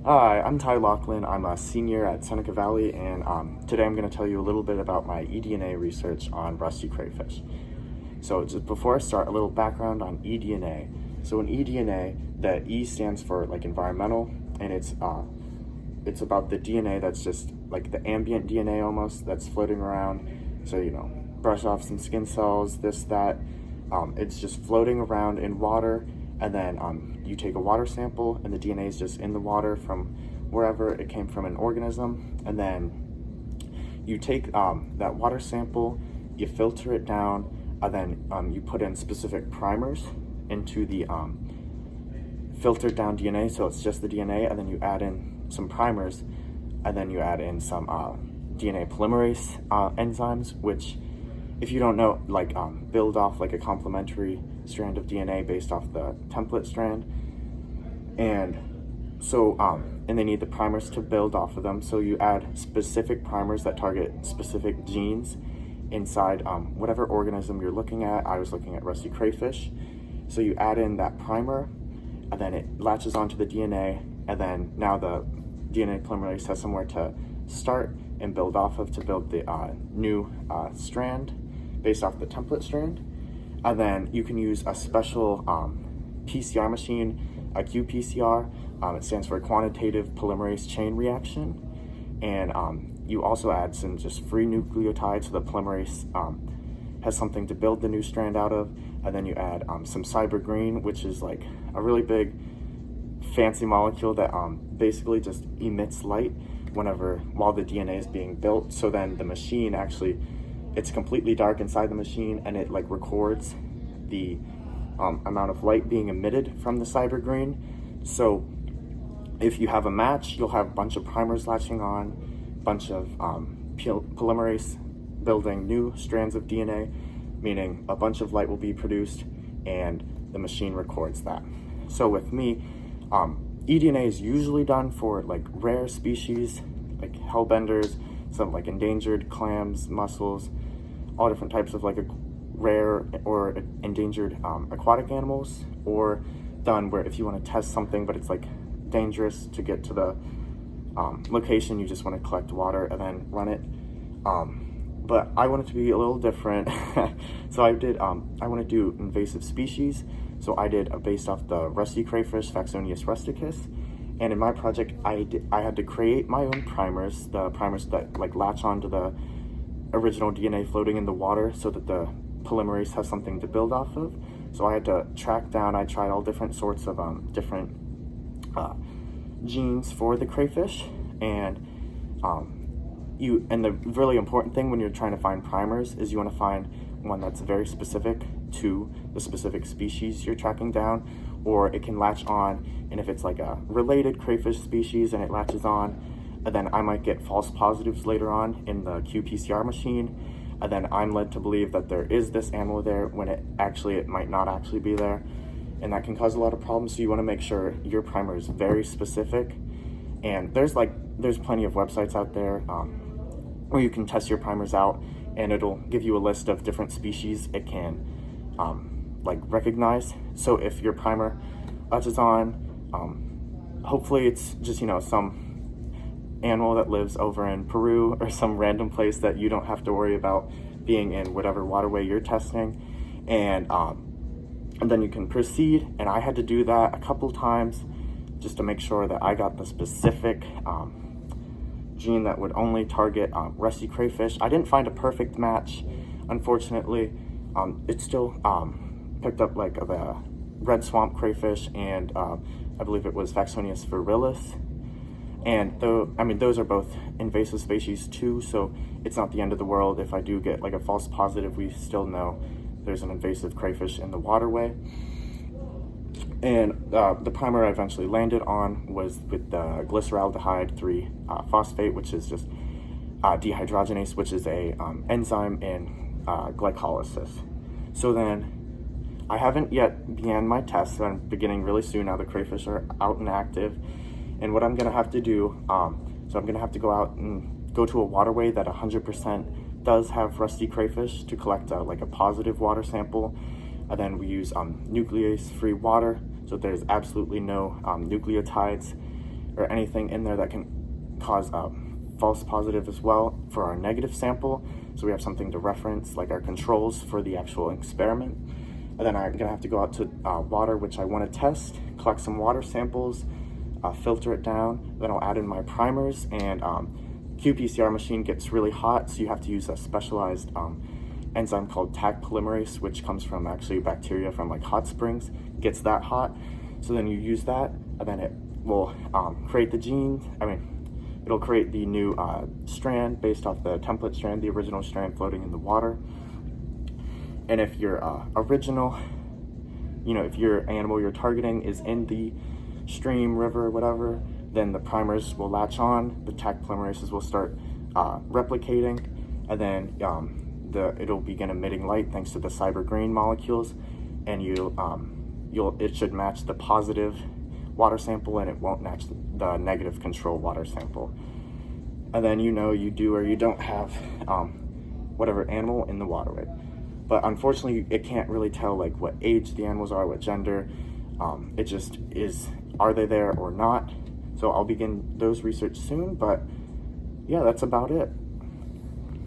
Hi, I'm Ty Laughlin. I'm a senior at Seneca Valley, and today I'm going to tell you a little bit about my eDNA research on rusty crayfish. So just before I start, a little background on eDNA. So in eDNA, the E stands for like environmental, and it's about the DNA that's just like the ambient DNA almost that's floating around. So brush off some skin cells, this that. It's just floating around in water, and then you take a water sample, and the DNA is just in the water from wherever it came from an organism, and then you take that water sample, you filter it down, and then you put in specific primers into the filtered down DNA, so it's just the DNA, and then you add in some primers, and then you add in some DNA polymerase enzymes, which, if you don't know, build off like a complementary strand of DNA based off the template strand. And so, and they need the primers to build off of them. So you add specific primers that target specific genes inside whatever organism you're looking at. I was looking at rusty crayfish. So you add in that primer, and then it latches onto the DNA, and then now the DNA polymerase has somewhere to start and build off of to build the new strand based off the template strand. And then you can use a special PCR machine, a qPCR. It stands for quantitative polymerase chain reaction. And you also add some just free nucleotides, so the polymerase has something to build the new strand out of. And then you add some cyber green, which is like a really big fancy molecule that basically just emits light while the DNA is being built. So then the machine actually, it's completely dark inside the machine, and it like records the amount of light being emitted from the cyber green. So if you have a match, you'll have a bunch of primers latching on, bunch of polymerase building new strands of DNA, meaning a bunch of light will be produced, and the machine records that. So with me, eDNA is usually done for like rare species, like hellbenders, some like endangered clams, mussels, all different types of like rare or endangered aquatic animals, or done where if you want to test something but it's like dangerous to get to the location, you just want to collect water and then run it. But I want it to be a little different. So I want to do invasive species. So I did based off the rusty crayfish, Vaxonius rusticus. And in my project, I had to create my own primers, the primers that like latch onto the original DNA floating in the water so that the polymerase has something to build off of. So I had to track down, I tried all different sorts of different genes for the crayfish. And the really important thing when you're trying to find primers is you want to find one that's very specific to the specific species you're tracking down, or it can latch on, and if it's like a related crayfish species and it latches on, and then I might get false positives later on in the qPCR machine, and then I'm led to believe that there is this animal there when it might not actually be there, and that can cause a lot of problems. So you want to make sure your primer is very specific, and there's plenty of websites out there where you can test your primers out, and it'll give you a list of different species it can recognize. So if your primer latches on, hopefully it's just some animal that lives over in Peru or some random place that you don't have to worry about being in whatever waterway you're testing, and then you can proceed. And I had to do that a couple times just to make sure that I got the specific gene that would only target rusty crayfish. I didn't find a perfect match, unfortunately. It still picked up like the red swamp crayfish, and I believe it was Vaxonius virilis. And those are both invasive species too, so it's not the end of the world. If I do get like a false positive, we still know there's an invasive crayfish in the waterway. And the primer I eventually landed on was with the glyceraldehyde 3-phosphate, which is just dehydrogenase, which is a enzyme in glycolysis. So then I haven't yet began my tests, so I'm beginning really soon now. The crayfish are out and active. And what I'm gonna have to do, so I'm gonna have to go out and go to a waterway that 100% does have rusty crayfish to collect a positive water sample. And then we use nuclease-free water, so there's absolutely no nucleotides. or anything in there that can cause false positive as well for our negative sample. So we have something to reference, like our controls for the actual experiment. And then I'm gonna have to go out to water, which I wanna test, collect some water samples, filter it down, then I'll add in my primers, and qPCR machine gets really hot, so you have to use a specialized enzyme called Taq polymerase, which comes from actually bacteria from like hot springs. It gets that hot, so then you use that, and then it will create the gene. It'll create the new strand based off the template strand, the original strand floating in the water. And if your original, if your animal you're targeting is in the stream, river, whatever, then the primers will latch on, the Taq polymerases will start replicating, and then it'll begin emitting light thanks to the cyber green molecules, and it should match the positive water sample, and it won't match the negative control water sample. And then you do or you don't have whatever animal in the waterway. But unfortunately, it can't really tell like what age the animals are, what gender. It just is, are they there or not? So I'll begin those research soon, but yeah, that's about it.